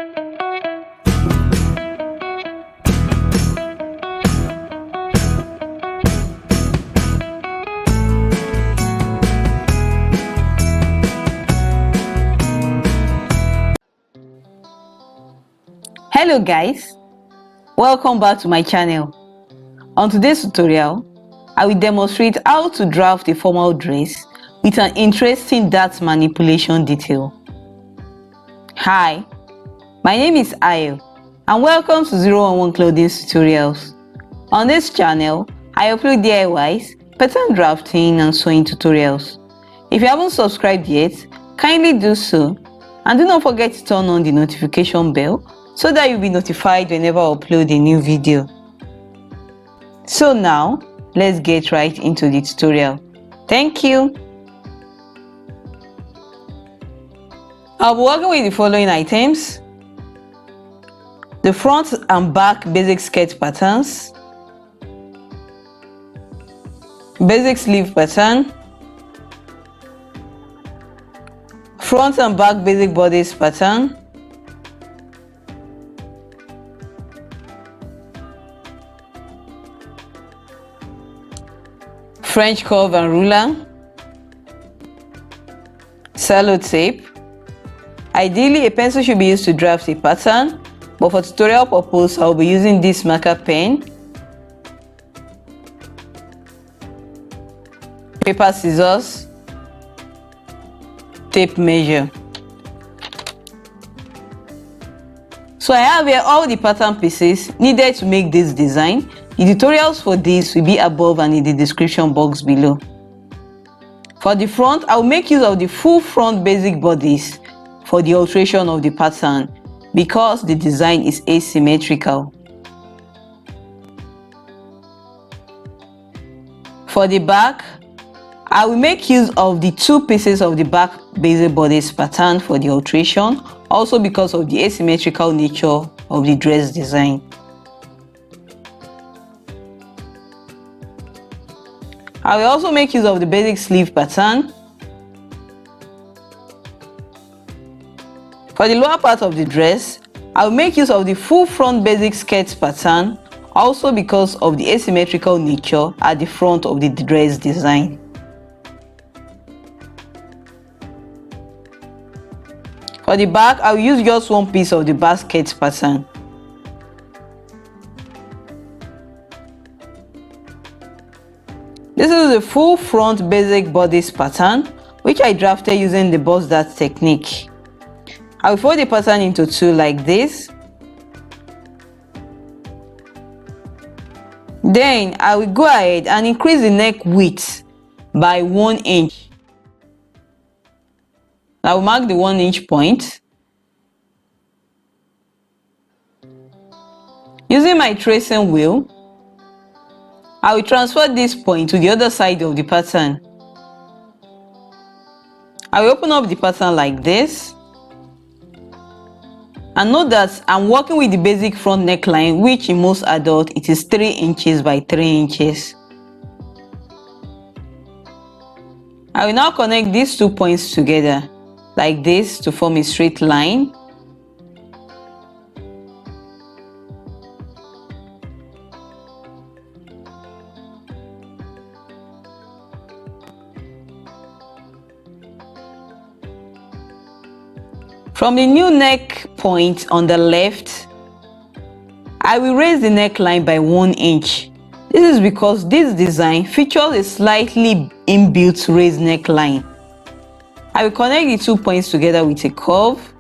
Hello guys, welcome back to my channel. On today's tutorial, I will demonstrate how to draft a formal dress with an interesting dart manipulation detail. Hi, my name is Ayo and welcome to 011 Clothing Tutorials. On this channel, I upload DIYs, pattern drafting and sewing tutorials. If you haven't subscribed yet, kindly do so and do not forget to turn on the notification bell so that you'll be notified whenever I upload a new video. So now, let's get right into the tutorial. Thank you. I'll be working with the following items: the front and back basic skirt patterns, basic sleeve pattern, front and back basic bodice pattern, French curve and ruler, cello tape. Ideally, a pencil should be used to draft a pattern, but for tutorial purpose, I'll be using this marker pen, paper scissors, tape measure. So I have here all the pattern pieces needed to make this design. The tutorials for this will be above and in the description box below. For the front, I will make use of the full front basic bodice for the alteration of the pattern because the design is asymmetrical. For the back, I will make use of the two pieces of the back basic bodice pattern for the alteration, also because of the asymmetrical nature of the dress design. I will also make use of the basic sleeve pattern. For the lower part of the dress, I will make use of the full front basic skirt pattern, also because of the asymmetrical nature at the front of the dress design. For the back, I will use just one piece of the basket pattern. This is the full front basic bodice pattern, which I drafted using the bust dart technique. I will fold the pattern into two like this. Then I will go ahead and increase the neck width by 1 inch. I will mark the 1 inch point. Using my tracing wheel, I will transfer this point to the other side of the pattern. I will open up the pattern like this. And note that I'm working with the basic front neckline, which in most adults it is 3 inches by 3 inches. I will now connect these 2 points together like this to form a straight line. From the new neck point on the left, I will raise the neckline by 1 inch. This is because this design features a slightly inbuilt raised neckline. I will connect the 2 points together with a curve.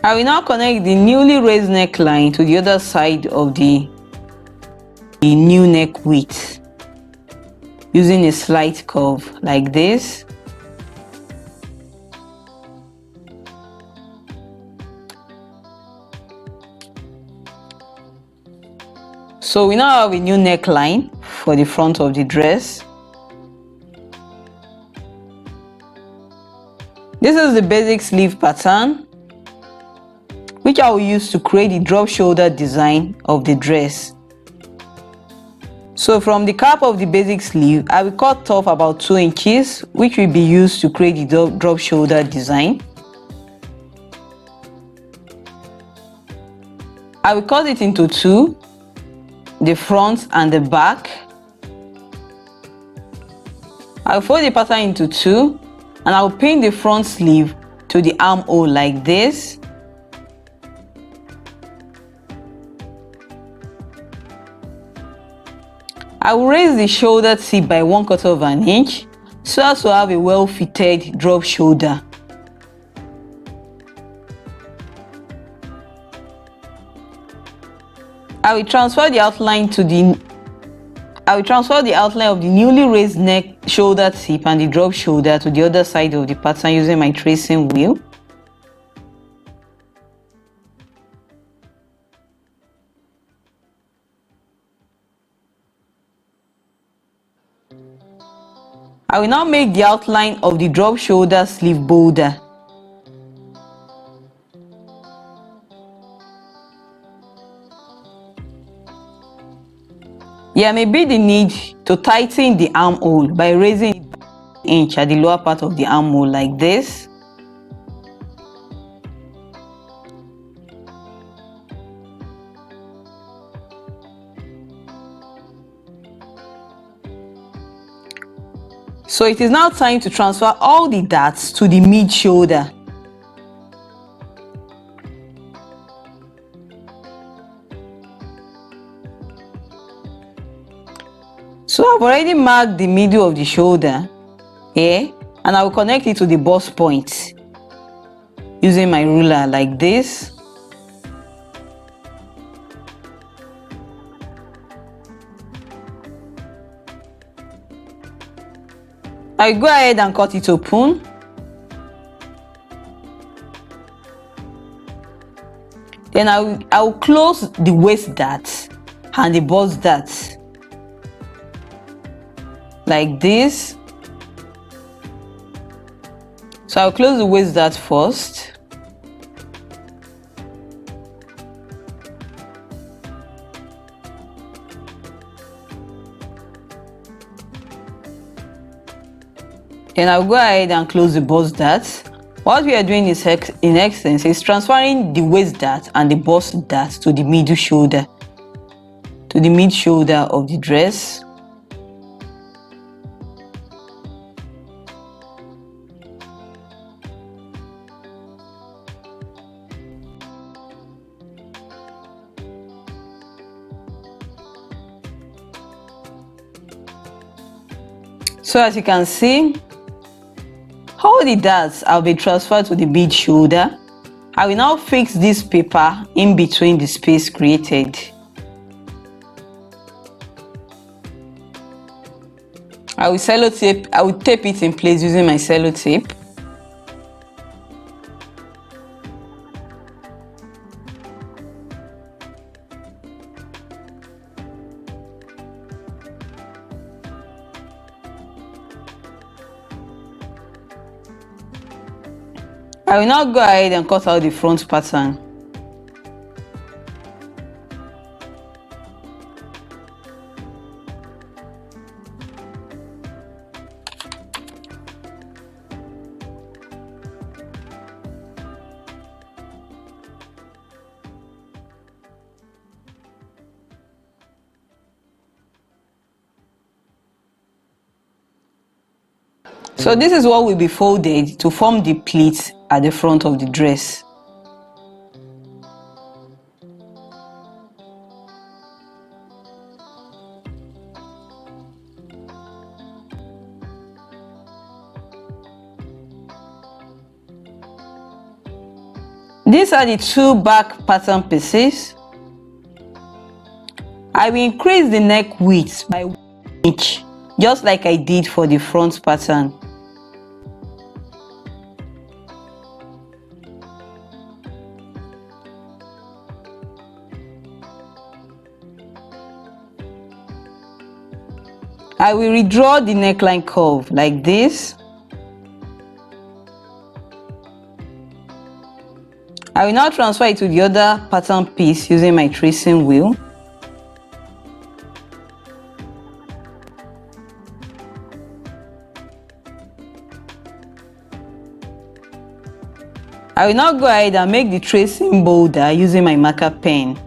I will now connect the newly raised neckline to the other side of the new neck width using a slight curve like this. So we now have a new neckline for the front of the dress. This is the basic sleeve pattern which I will use to create the drop shoulder design of the dress. So from the cap of the basic sleeve, I will cut off about 2 inches, which will be used to create the drop shoulder design. I will cut it into two, the front and the back. I will fold the pattern into two, and I will pin the front sleeve to the armhole like this. I will raise the shoulder tip by 1/4 of an inch so as to have a well-fitted drop shoulder. I will transfer the outline of the newly raised neck shoulder tip and the drop shoulder to the other side of the pattern using my tracing wheel. I will now make the outline of the drop shoulder sleeve bolder. There may be the need to tighten the armhole by raising it by 1 inch at the lower part of the armhole like this. So it is now time to transfer all the darts to the mid shoulder. So I've already marked the middle of the shoulder here, and I will connect it to the bust point using my ruler like this. I go ahead and cut it open. Then I will close the waist dart and the bust dart like this. So I'll close the waist dart first. Then I'll go ahead and close the bust dart. What we are doing is, in essence, is transferring the waist dart and the bust dart to the middle shoulder, to the mid shoulder of the dress. So as you can see, all the darts have been transferred to the mid shoulder. I will now fix this paper in between the space created. I will tape it in place using my sellotape. I will now go ahead and cut out the front pattern. So this is what will be folded to form the pleats at the front of the dress. These are the two back pattern pieces. I will increase the neck width by 1 inch, just like I did for the front pattern. I will redraw the neckline curve like this. I will now transfer it to the other pattern piece using my tracing wheel. I will now go ahead and make the tracing bolder using my marker pen.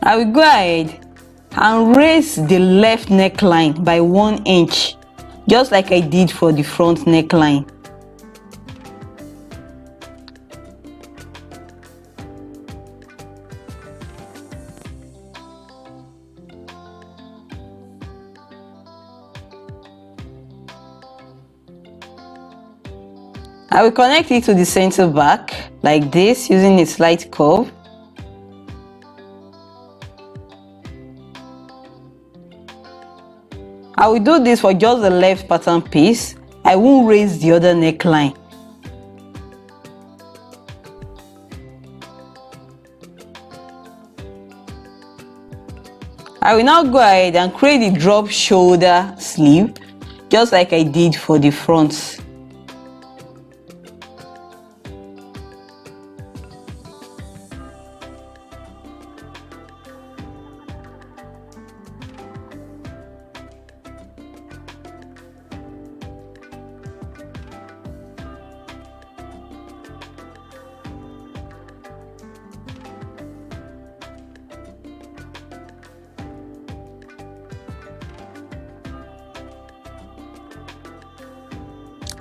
I will go ahead and raise the left neckline by 1 inch, just like I did for the front neckline. I will connect it to the center back like this using a slight curve. I will do this for just the left pattern piece. I won't raise the other neckline. I will now go ahead and create the drop shoulder sleeve just like I did for the front.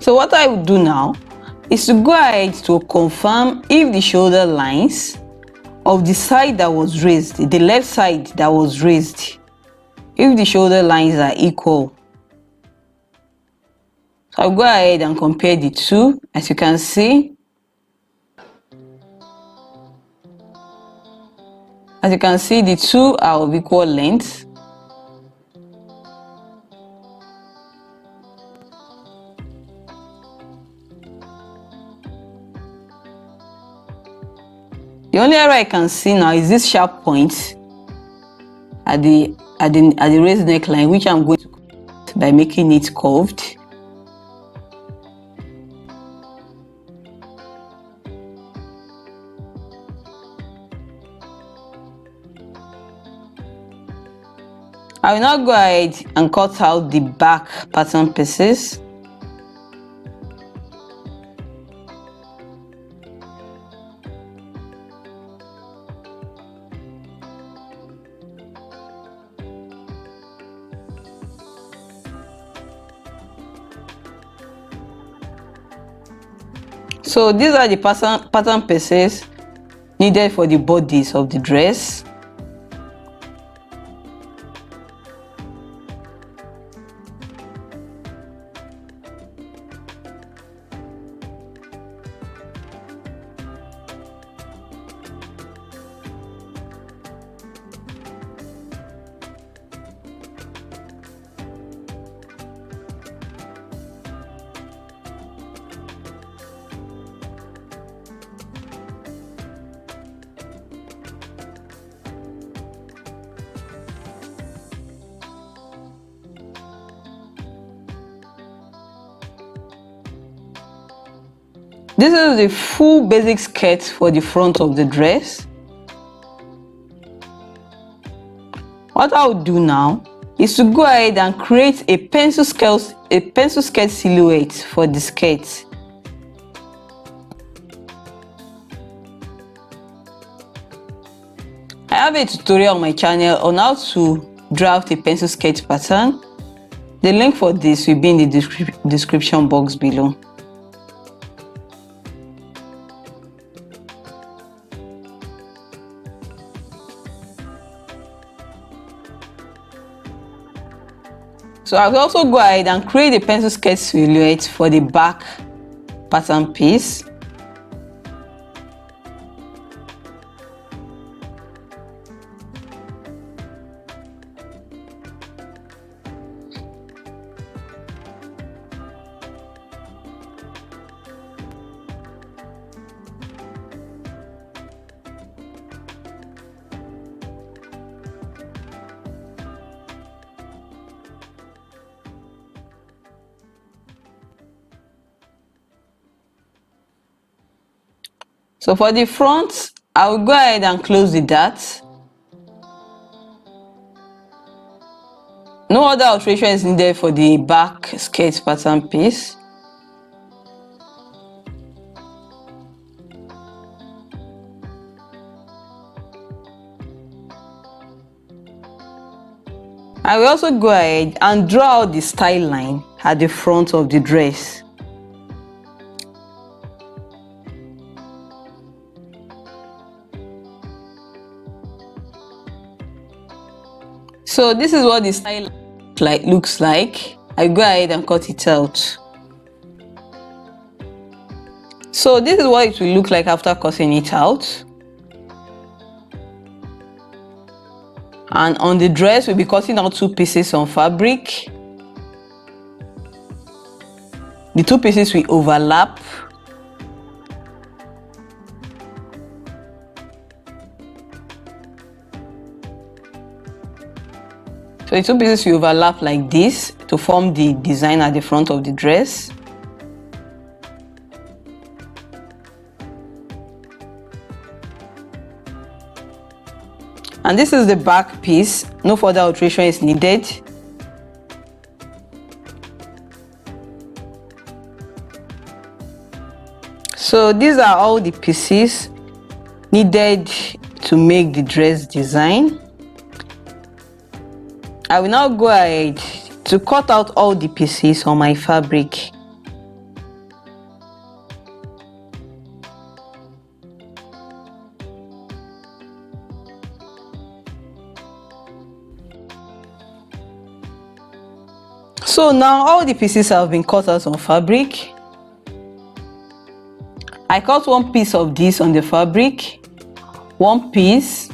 So what I will do now is to go ahead to confirm if the shoulder lines of the side that was raised, the left side that was raised, if the shoulder lines are equal. So I'll go ahead and compare the two. As you can see, the two are of equal length. The only error I can see now is this sharp point at the raised neckline, which I'm going to correct by making it curved. I will now go ahead and cut out the back pattern pieces. So these are the pattern pieces needed for the bodice of the dress. This is the full basic skirt for the front of the dress. What I will do now is to go ahead and create a pencil skirt silhouette for the skirt. I have a tutorial on my channel on how to draft a pencil skirt pattern. The link for this will be in the description box below. So I will also go ahead and create a pencil skirt silhouette for the back pattern piece. So for the front, I will go ahead and close the dart. No other alteration is needed for the back skirt pattern piece. I will also go ahead and draw out the style line at the front of the dress. So this is what the style looks like. I go ahead and cut it out. So this is what it will look like after cutting it out. And on the dress, we'll be cutting out 2 pieces on fabric. The 2 pieces will overlap. So the 2 pieces will overlap like this to form the design at the front of the dress. And this is the back piece. No further alteration is needed. So these are all the pieces needed to make the dress design. I will now go ahead to cut out all the pieces on my fabric. So now all the pieces have been cut out on fabric. I cut 1 piece of this on the fabric, 1 piece,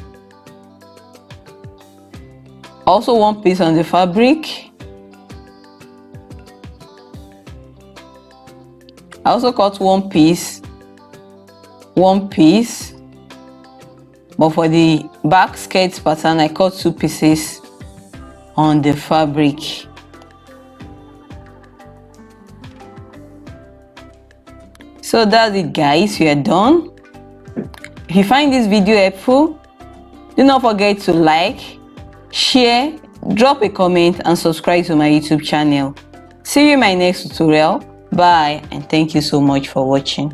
also 1 piece on the fabric. I also cut 1 piece, 1 piece, but for the back skirt pattern I cut 2 pieces on the fabric. So that's it, guys. We are done. If you find this video helpful, do not forget to like, share, drop a comment and subscribe to my YouTube channel. See you in my next tutorial. Bye and thank you so much for watching.